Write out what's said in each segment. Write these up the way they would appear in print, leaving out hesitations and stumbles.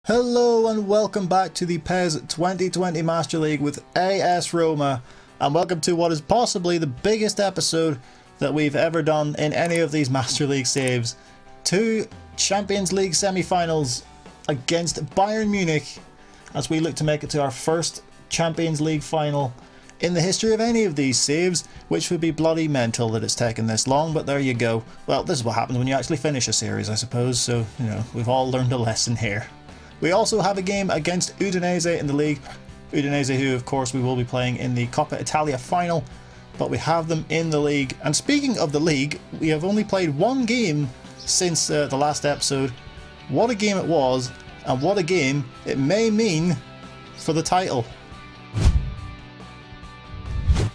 Hello and welcome back to the PES 2020 Master League with AS Roma, and welcome to what is possibly the biggest episode that we've ever done in any of these Master League saves. Two Champions League semi-finals against Bayern Munich as we look to make it to our first Champions League final in the history of any of these saves, which would be bloody mental that it's taken this long, but there you go. Well, this is what happens when you actually finish a series, I suppose, so, you know, we've all learned a lesson here. We also have a game against Udinese in the league. Udinese, who of course we will be playing in the Coppa Italia final, but we have them in the league. And speaking of the league, we have only played one game since the last episode. What a game it was, and what a game it may mean for the title.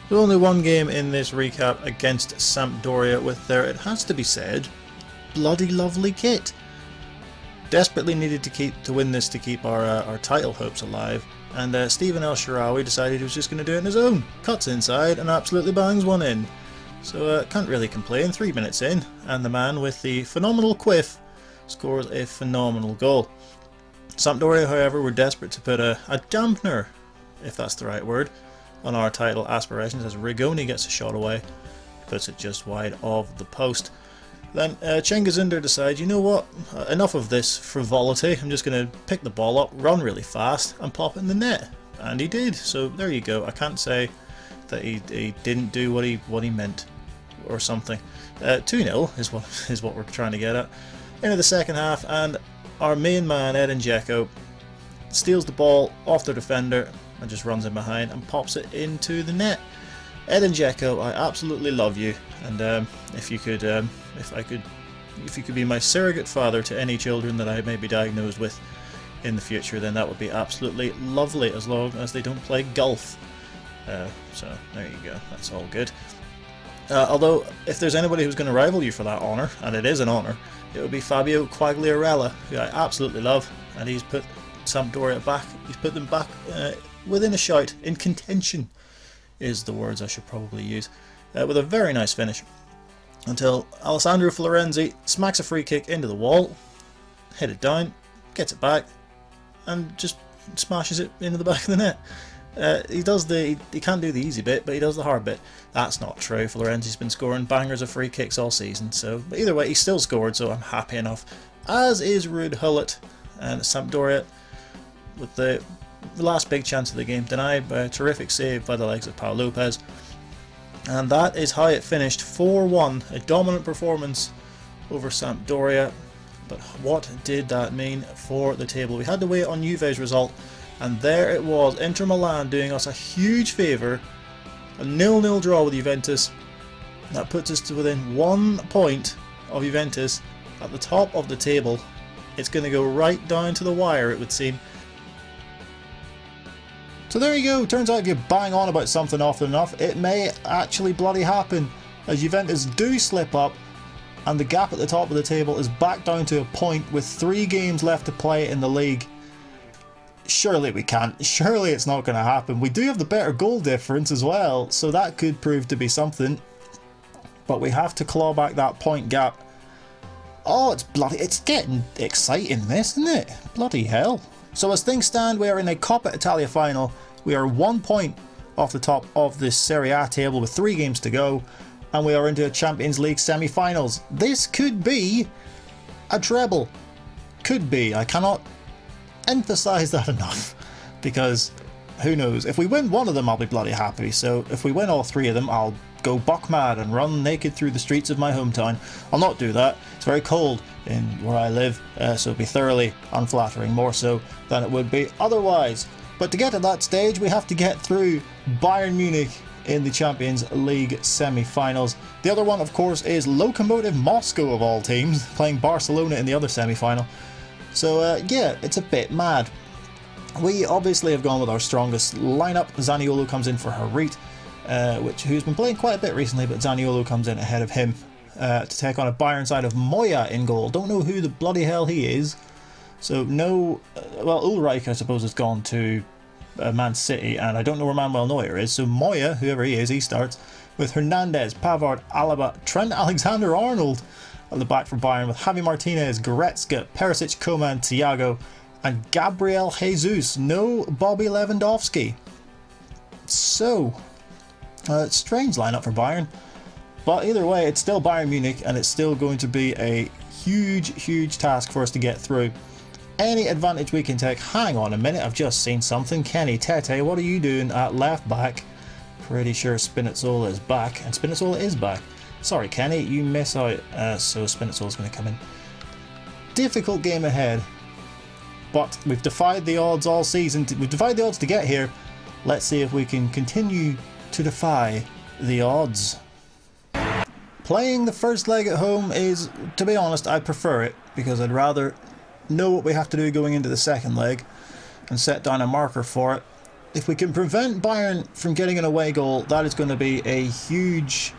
There's only one game in this recap against Sampdoria with their, it has to be said, bloody lovely kit. Desperately needed to win this to keep our title hopes alive, and Stephen El Shaarawy decided he was just going to do it on his own. Cuts inside and absolutely bangs one in. So can't really complain. 3 minutes in, and the man with the phenomenal quiff scores a phenomenal goal. Sampdoria, however, were desperate to put a dampener, if that's the right word, on our title aspirations as Rigoni gets a shot away, puts it just wide of the post. Then Cengiz decides, you know what, enough of this frivolity, I'm just going to pick the ball up, run really fast and pop it in the net. And he did, so there you go. I can't say that he didn't do what he meant or something. 2-0 is what we're trying to get at. Into the second half, and our main man Edin Dzeko steals the ball off the defender and just runs in behind and pops it into the net. Edin Dzeko, I absolutely love you, and if you could be my surrogate father to any children that I may be diagnosed with in the future, then that would be absolutely lovely, as long as they don't play golf. So there you go, that's all good. Although, if there's anybody who's going to rival you for that honour, and it is an honour, it would be Fabio Quagliarella, who I absolutely love, and he's put Sampdoria back, he's put them back within a shout, in contention is the words I should probably use, with a very nice finish, until Alessandro Florenzi smacks a free kick into the wall, hit it down, gets it back, and just smashes it into the back of the net. He can't do the easy bit, but he does the hard bit. That's not true. Florenzi's been scoring bangers of free kicks all season, so but either way he still scored, so I'm happy enough. As is Ruud Gullit, and Sampdoria with the last big chance of the game denied by a terrific save by the likes of Pau Lopez. And that is how it finished, 4-1, a dominant performance over Sampdoria. But what did that mean for the table? We had to wait on Juve's result, and there it was, Inter Milan doing us a huge favour, a 0-0 draw with Juventus. That puts us to within 1 point of Juventus at the top of the table. It's going to go right down to the wire, it would seem. So there you go, turns out if you bang on about something often enough, it may actually bloody happen, as Juventus do slip up, and the gap at the top of the table is back down to a point with 3 games left to play in the league. Surely we can't, surely it's not going to happen. We do have the better goal difference as well, so that could prove to be something, but we have to claw back that point gap. Oh, it's getting exciting this, isn't it? Bloody hell. So as things stand, we are in a Coppa Italia final. We are 1 point off the top of this Serie A table with 3 games to go, and we are into a Champions League semi-finals. This could be a treble. Could be. I cannot emphasise that enough, because who knows? If we win one of them, I'll be bloody happy. So if we win all 3 of them, I'll go buck mad and run naked through the streets of my hometown. I'll not do that. It's very cold in where I live, so it'd be thoroughly unflattering, more so than it would be otherwise. But to get to that stage, we have to get through Bayern Munich in the Champions League semi-finals. The other one, of course, is Lokomotiv Moscow of all teams, playing Barcelona in the other semi-final. So yeah, it's a bit mad. We obviously have gone with our strongest lineup. Zaniolo comes in for Harit, who's been playing quite a bit recently, but Zaniolo comes in ahead of him to take on a Bayern side of Moya in goal. Don't know who the bloody hell he is. So no, well, Ulreich I suppose has gone to Man City, and I don't know where Manuel Neuer is. So Moya, whoever he is, he starts with Hernandez, Pavard, Alaba, Trent Alexander-Arnold at the back for Bayern, with Javi Martinez, Goretzka, Perisic, Coman, Thiago, and Gabriel Jesus. No Bobby Lewandowski. So, strange lineup for Bayern. But either way, it's still Bayern Munich, and it's still going to be a huge task for us to get through. Any advantage we can take. Hang on a minute, I've just seen something. Kenny Tete, what are you doing at left back? Pretty sure Spinazzola is back, and Spinazzola is back. Sorry, Kenny, you miss out. So Spinazzola's going to come in. Difficult game ahead, but we've defied the odds all season. We've defied the odds to get here. Let's see if we can continue to defy the odds. Playing the first leg at home is, to be honest, I prefer it, because I'd rather know what we have to do going into the second leg and set down a marker for it. If we can prevent Bayern from getting an away goal, that is going to be a huge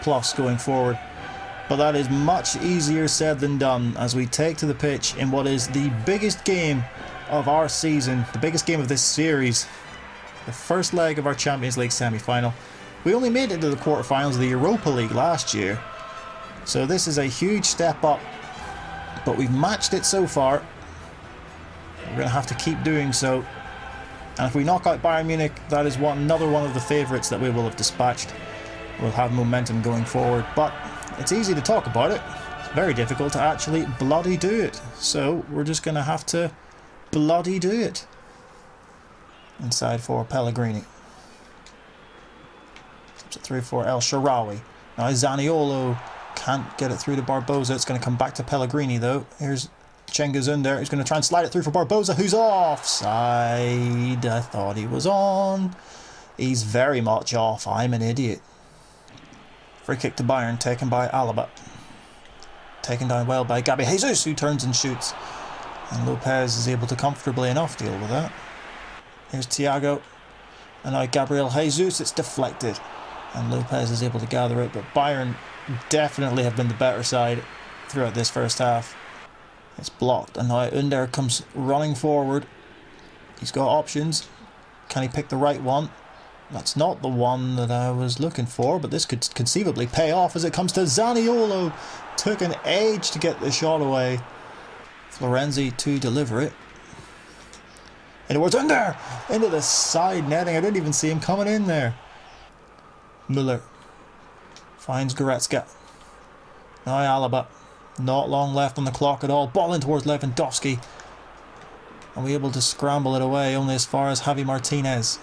plus going forward. But that is much easier said than done as we take to the pitch in what is the biggest game of our season, the biggest game of this series, the first leg of our Champions League semi-final. We only made it to the quarterfinals of the Europa League last year, so this is a huge step up, but we've matched it so far. We're going to have to keep doing so, and if we knock out Bayern Munich, that is another one of the favourites that we will have dispatched. We'll have momentum going forward, but it's easy to talk about it. It's very difficult to actually bloody do it, so we're just going to have to bloody do it. Inside for Pellegrini. 3 for El Shaarawy. Now Zaniolo can't get it through to Barbosa. It's going to come back to Pellegrini though. Here's Cengiz Ünder. He's going to try and slide it through for Barbosa, who's offside. I thought he was on. He's very much off. I'm an idiot. Free kick to Bayern, taken by Alaba. Taken down well by Gabi Jesus, who turns and shoots. And Lopez is able to comfortably enough deal with that. Here's Thiago. And now Gabriel Jesus, it's deflected. And Lopez is able to gather it, but Bayern definitely have been the better side throughout this first half. It's blocked, and now Ünder comes running forward. He's got options. Can he pick the right one? That's not the one that I was looking for, but this could conceivably pay off as it comes to Zaniolo. Took an age to get the shot away. Florenzi to deliver it. And towards Ünder! Into the side netting. I didn't even see him coming in there. Müller finds Goretzka. Now Alaba. Not long left on the clock at all. Ball in towards Lewandowski. And we're able to scramble it away only as far as Javi Martinez.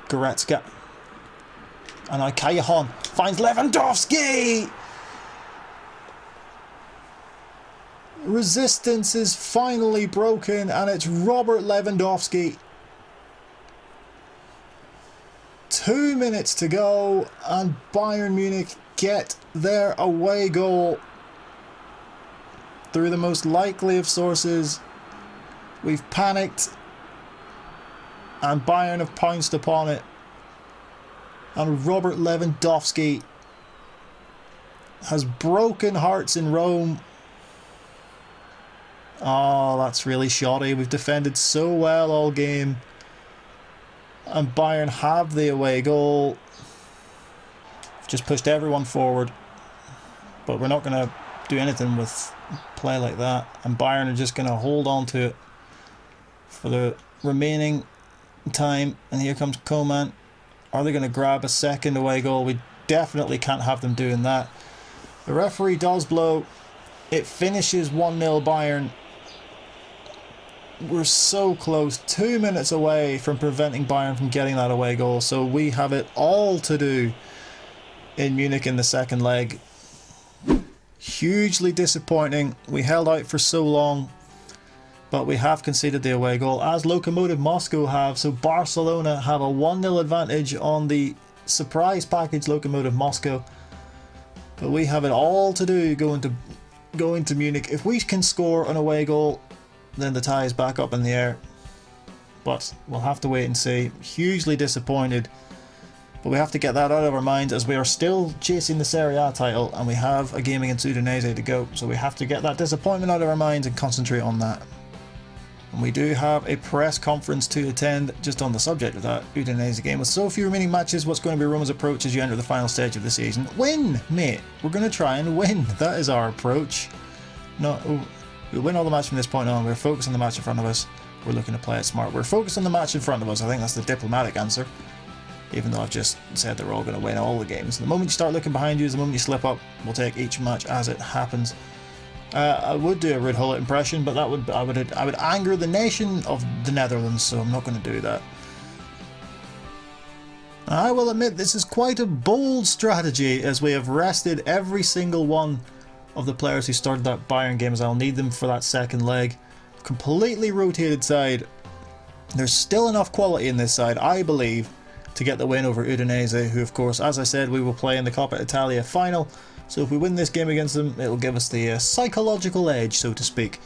Goretzka. And now Callejon finds Lewandowski! Resistance is finally broken, and it's Robert Lewandowski. 2 minutes to go, and Bayern Munich get their away goal. Through the most likely of sources, we've panicked, and Bayern have pounced upon it. And Robert Lewandowski has broken hearts in Rome. Oh, that's really shoddy. We've defended so well all game. And Bayern have the away goal. Just pushed everyone forward. But we're not going to do anything with play like that. And Bayern are just going to hold on to it for the remaining time. And here comes Coman. Are they going to grab a second away goal? We definitely can't have them doing that. The referee does blow. It finishes 1-0 Bayern. We're so close, 2 minutes away from preventing Bayern from getting that away goal, so we have it all to do in Munich in the second leg. Hugely disappointing. We held out for so long, but we have conceded the away goal, as Lokomotiv Moscow have, so Barcelona have a 1-0 advantage on the surprise package Lokomotiv Moscow, but we have it all to do going to Munich. If we can score an away goal, then the tie is back up in the air. But we'll have to wait and see. Hugely disappointed. But we have to get that out of our minds, as we are still chasing the Serie A title and we have a game against Udinese to go. So we have to get that disappointment out of our minds and concentrate on that. And we do have a press conference to attend just on the subject of that Udinese game. With so few remaining matches, what's going to be Roma's approach as you enter the final stage of the season? Win, mate! We're going to try and win. That is our approach. We'll win all the match from this point on. We're focused on the match in front of us. We're looking to play it smart. We're focused on the match in front of us. I think that's the diplomatic answer. Even though I've just said that we're all going to win all the games. The moment you start looking behind you is the moment you slip up. We'll take each match as it happens. I would do a Ruud Gullit impression, but that would I would anger the nation of the Netherlands, so I'm not going to do that. I will admit this is quite a bold strategy, as we have rested every single one of the players who started that Bayern game, as I'll need them for that second leg. Completely rotated side. There's still enough quality in this side, I believe, to get the win over Udinese, who of course, as I said, we will play in the Coppa Italia final. So if we win this game against them, it will give us the psychological edge, so to speak.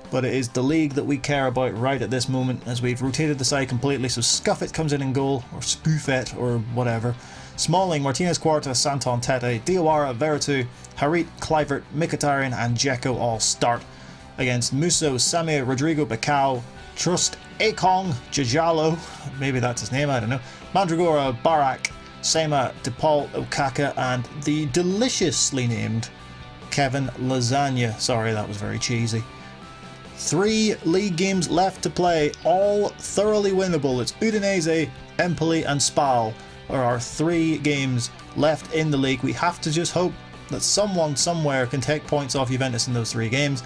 But it is the league that we care about right at this moment, as we've rotated the side completely. So Scuffet comes in goal, or Scuffet, or whatever. Smalling, Martinez Quarta, Santon Tete, Diawara, Veretout, Harit, Kluivert, Mkhitaryan and Dzeko all start against Musso, Samir, Rodrigo Bacau, Trust Ekong, Jajalo, maybe that's his name, I don't know, Mandragora, Barak, Sema, DePaul, Okaka and the deliciously named Kevin Lasagna. Sorry, that was very cheesy. 3 league games left to play, all thoroughly winnable. It's Udinese, Empoli and Spal are our 3 games left in the league. We have to just hope that someone somewhere can take points off Juventus in those 3 games.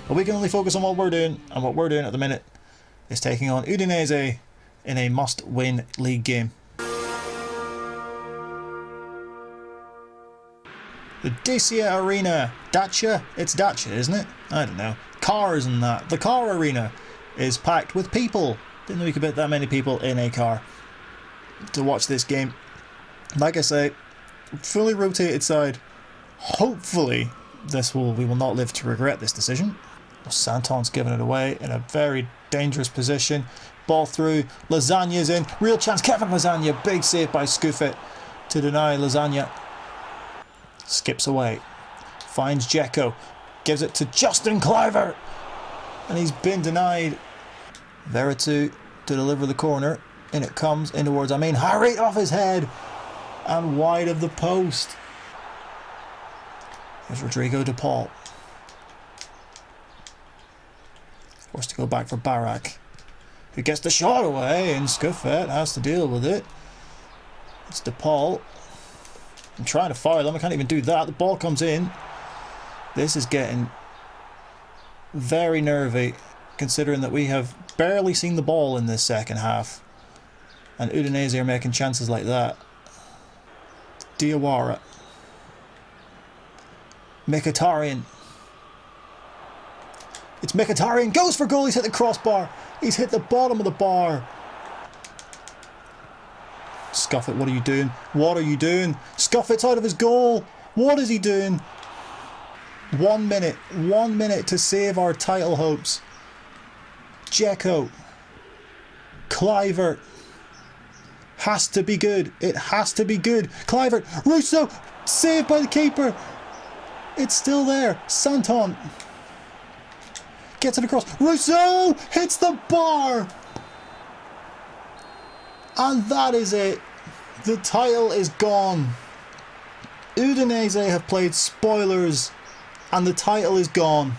But we can only focus on what we're doing, and what we're doing at the minute is taking on Udinese in a must-win league game. The Dacia Arena. Dacia? It's Dacia, isn't it? I don't know. Cars and that. The car arena is packed with people. Didn't know we could put that many people in a car to watch this game. Like I say, fully rotated side. Hopefully we will not live to regret this decision. Santon's giving it away in a very dangerous position. Ball through. Lasagna's in. Real chance. Kevin Lasagna. Big save by Scuffet to deny Lasagna. Skips away. Finds Dzeko. Gives it to Justin Kluivert. And he's been denied. Veretout to deliver the corner. In it comes. In towards Harit off his head. And wide of the post. There's Rodrigo DePaul. Forced to go back for Barak, who gets the shot away, and Scuffet has to deal with it. It's DePaul. I'm trying to foul him. I can't even do that. The ball comes in. This is getting very nervy, considering that we have barely seen the ball in this second half. And Udinese are making chances like that. Diawara. Mkhitaryan. It's Mkhitaryan. Goes for goal. He's hit the crossbar. He's hit the bottom of the bar. Scuffet, what are you doing? What are you doing? Scuffet's out of his goal. What is he doing? 1 minute. 1 minute to save our title hopes. Dzeko. Kluivert. Has to be good. It has to be good. Kluivert. Russo. Saved by the keeper. It's still there. Santon. Gets it across. Russo hits the bar. And that is it. The title is gone. Udinese have played spoilers. And the title is gone.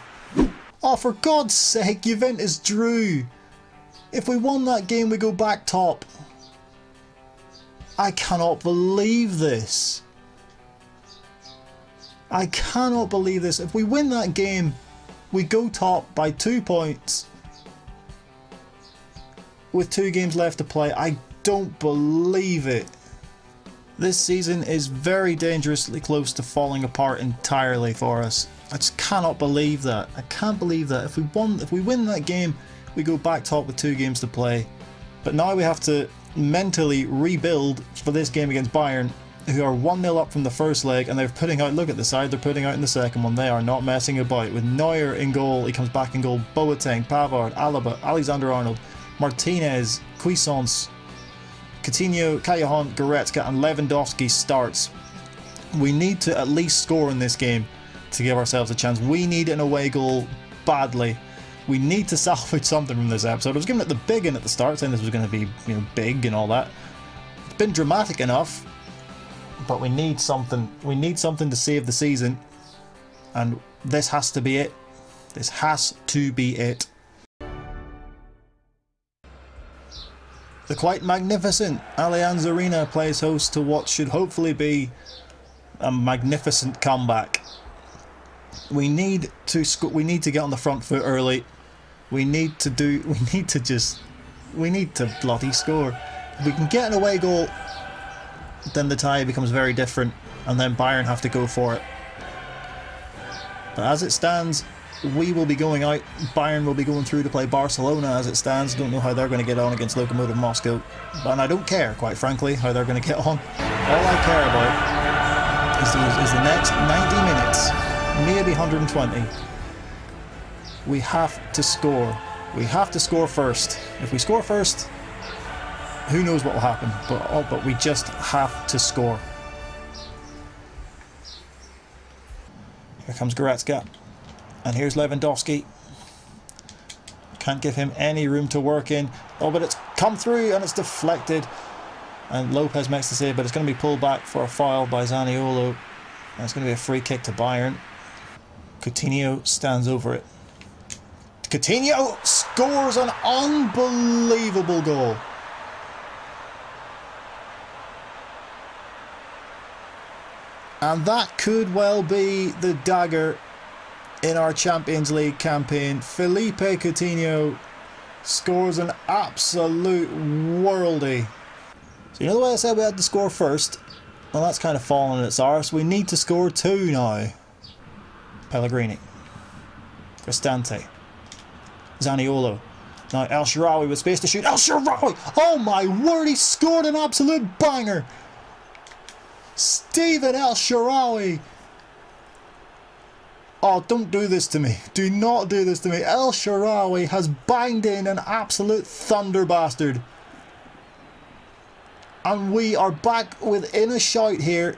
Oh, for God's sake, Juventus drew. If we won that game, we go back top. I cannot believe this. I cannot believe this. If we win that game, we go top by 2 points. With 2 games left to play. I don't believe it. This season is very dangerously close to falling apart entirely for us. I just cannot believe that. I can't believe that. If we win that game, we go back top with 2 games to play. But now we have to mentally rebuild for this game against Bayern, who are 1-0 up from the first leg, and they're putting out, look at the side they're putting out in the second one. They are not messing about. With Neuer in goal, he comes back in goal. Boateng, Pavard, Alaba, Alexander-Arnold, Martinez, Cuisance, Coutinho, Callejon, Goretzka and Lewandowski starts. We need to at least score in this game to give ourselves a chance. We need an away goal badly. We need to salvage something from this episode. I was giving it the big one at the start, saying this was going to be, you know, big and all that. It's been dramatic enough, but we need something. We need something to save the season, and this has to be it. This has to be it. The quite magnificent Allianz Arena plays host to what should hopefully be a magnificent comeback. We need to get on the front foot early. We need to bloody score. If we can get an away goal, then the tie becomes very different, and then Bayern have to go for it. But as it stands, we will be going out. Bayern will be going through to play Barcelona as it stands. Don't know how they're going to get on against Lokomotiv Moscow. And I don't care, quite frankly, how they're going to get on. All I care about is the next 90 minutes, maybe 120. We have to score. We have to score first. If we score first, who knows what will happen. But we just have to score. Here comes Goretzka. And here's Lewandowski. Can't give him any room to work in. Oh, but it's come through and it's deflected. And Lopez makes the save, but it's going to be pulled back for a foul by Zaniolo. And it's going to be a free kick to Bayern. Coutinho stands over it. Coutinho scores an unbelievable goal. And that could well be the dagger in our Champions League campaign. Felipe Coutinho scores an absolute worldie. So you know the way I said we had to score first? Well, that's kind of fallen in its arse. We need to score two now. Pellegrini. Cristante. Zaniolo. Now El Shaarawy with space to shoot. El Shaarawy! Oh my word, he scored an absolute banger! Steven El Shaarawy! Oh, don't do this to me. Do not do this to me. El Shaarawy has banged in an absolute thunder bastard. And we are back within a shout here.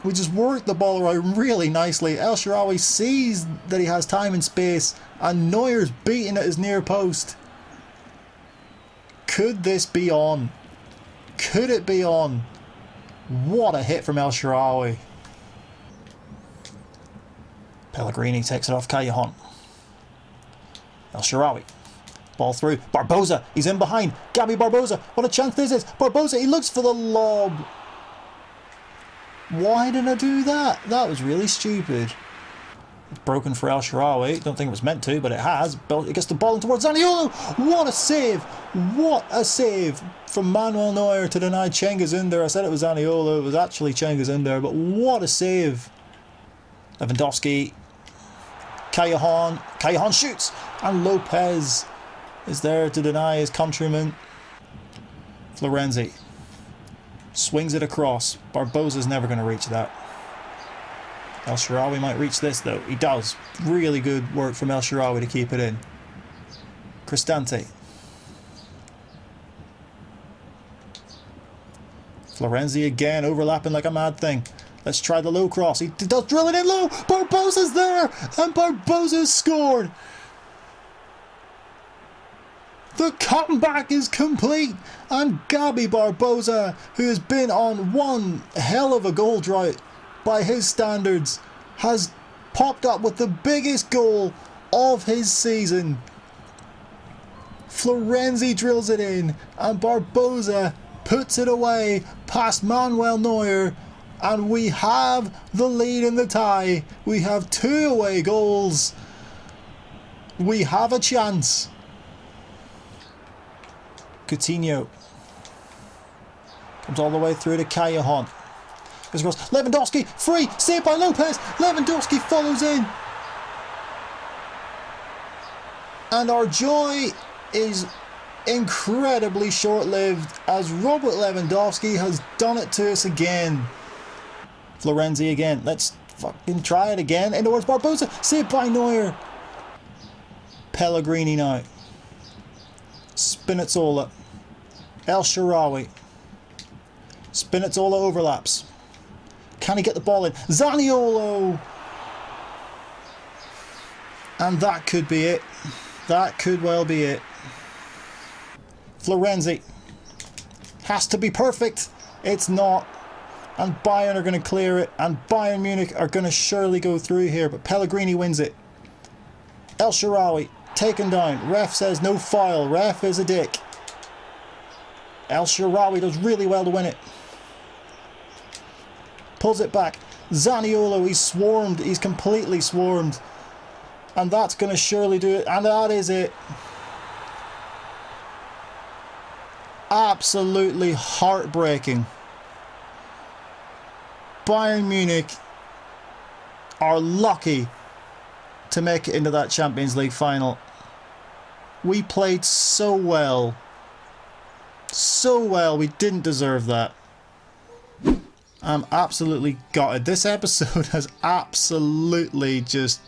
We just worked the ball around really nicely. El Shaarawy sees that he has time and space, and Neuer's beating at his near post. Could this be on? Could it be on? What a hit from El Shaarawy. Pellegrini takes it off Callejon. El Shaarawy. Ball through. Barbosa. He's in behind. Gabi Barbosa. What a chance this is. Barbosa. He looks for the lob. Why did I do that? That was really stupid. It's broken for El Shaarawy. Don't think it was meant to, but it has. It gets the ball in towards Zaniolo. What a save. What a save from Manuel Neuer to deny Cengiz Ünder. I said it was Zaniolo. It was actually Cengiz Ünder, but what a save. Lewandowski. Callejon. Callejon shoots. And Lopez is there to deny his countryman. Florenzi. Swings it across. Barbosa's never going to reach that. El Shaarawy might reach this though. He does. Really good work from El Shaarawy to keep it in. Cristante. Florenzi again, overlapping like a mad thing. Let's try the low cross. He does drill it in low. Barbosa's there. And Barbosa's scored. The comeback is complete, and Gabi Barbosa, who has been on one hell of a goal drought by his standards, has popped up with the biggest goal of his season. Florenzi drills it in, and Barbosa puts it away past Manuel Neuer, and we have the lead in the tie. We have 2 away goals. We have a chance. Coutinho comes all the way through to Callejon. Goes across. Lewandowski, free, saved by Lopez. Lewandowski follows in. And our joy is incredibly short-lived as Robert Lewandowski has done it to us again. Florenzi again. Let's fucking try it again. In towards Barbosa. Saved by Neuer. Pellegrini now. Spinazzola. El Shaarawy. Spinazzola overlaps. Can he get the ball in? Zaniolo! And that could be it. That could well be it. Florenzi. Has to be perfect. It's not. And Bayern are going to clear it. And Bayern Munich are going to surely go through here. But Pellegrini wins it. El Shaarawy taken down. Ref says no foul. Ref is a dick. El Shaarawy does really well to win it. Pulls it back. Zaniolo, he's swarmed. He's completely swarmed. And that's going to surely do it. And that is it. Absolutely heartbreaking. Bayern Munich are lucky to make it into that Champions League final. We played so well. So well, we didn't deserve that. I'm absolutely gutted. This episode has absolutely just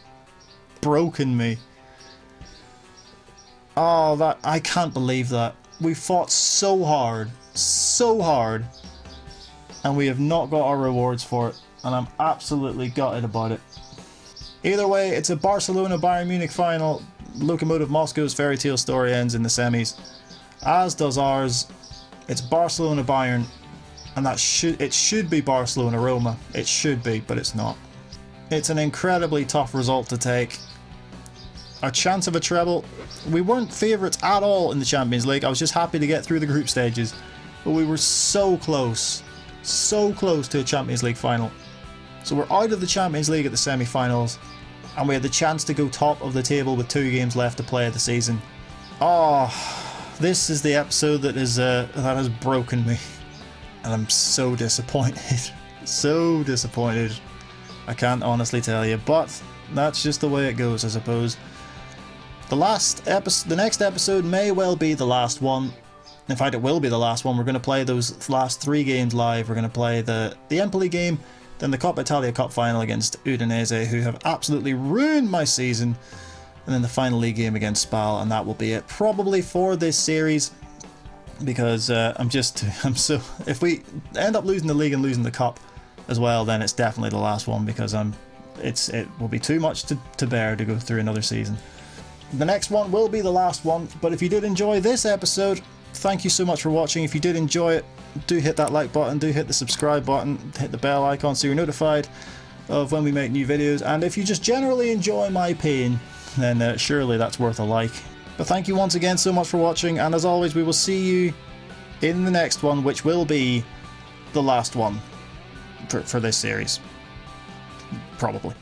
broken me. Oh, that I can't believe that. We fought so hard, and we have not got our rewards for it, and I'm absolutely gutted about it. Either way, it's a Barcelona-Bayern Munich final. Lokomotiv Moscow's fairy tale story ends in the semis, as does ours. It's Barcelona-Bayern, and it should be Barcelona-Roma. It should be, but it's not. It's an incredibly tough result to take. A chance of a treble. We weren't favourites at all in the Champions League. I was just happy to get through the group stages, but we were so close to a Champions League final. So we're out of the Champions League at the semi-finals, and we had the chance to go top of the table with 2 games left to play of the season. Oh, this is the episode that has broken me, and I'm so disappointed. So disappointed. I can't honestly tell you, but that's just the way it goes, I suppose. The next episode may well be the last one. In fact, it will be the last one. We're going to play those last 3 games live. We're going to play the Empoli game, then the Coppa Italia Cup final against Udinese, who have absolutely ruined my season, and then the final league game against Spal, and that will be it probably for this series, because if we end up losing the league and losing the cup as well, then it's definitely the last one, because it will be too much to bear to go through another season. The next one will be the last one, but if you did enjoy this episode, thank you so much for watching. If you did enjoy it, do hit that like button, do hit the subscribe button, hit the bell icon so you're notified of when we make new videos, and if you just generally enjoy my pain, then surely that's worth a like. But thank you once again so much for watching, and as always, we will see you in the next one, which will be the last one for this series. Probably.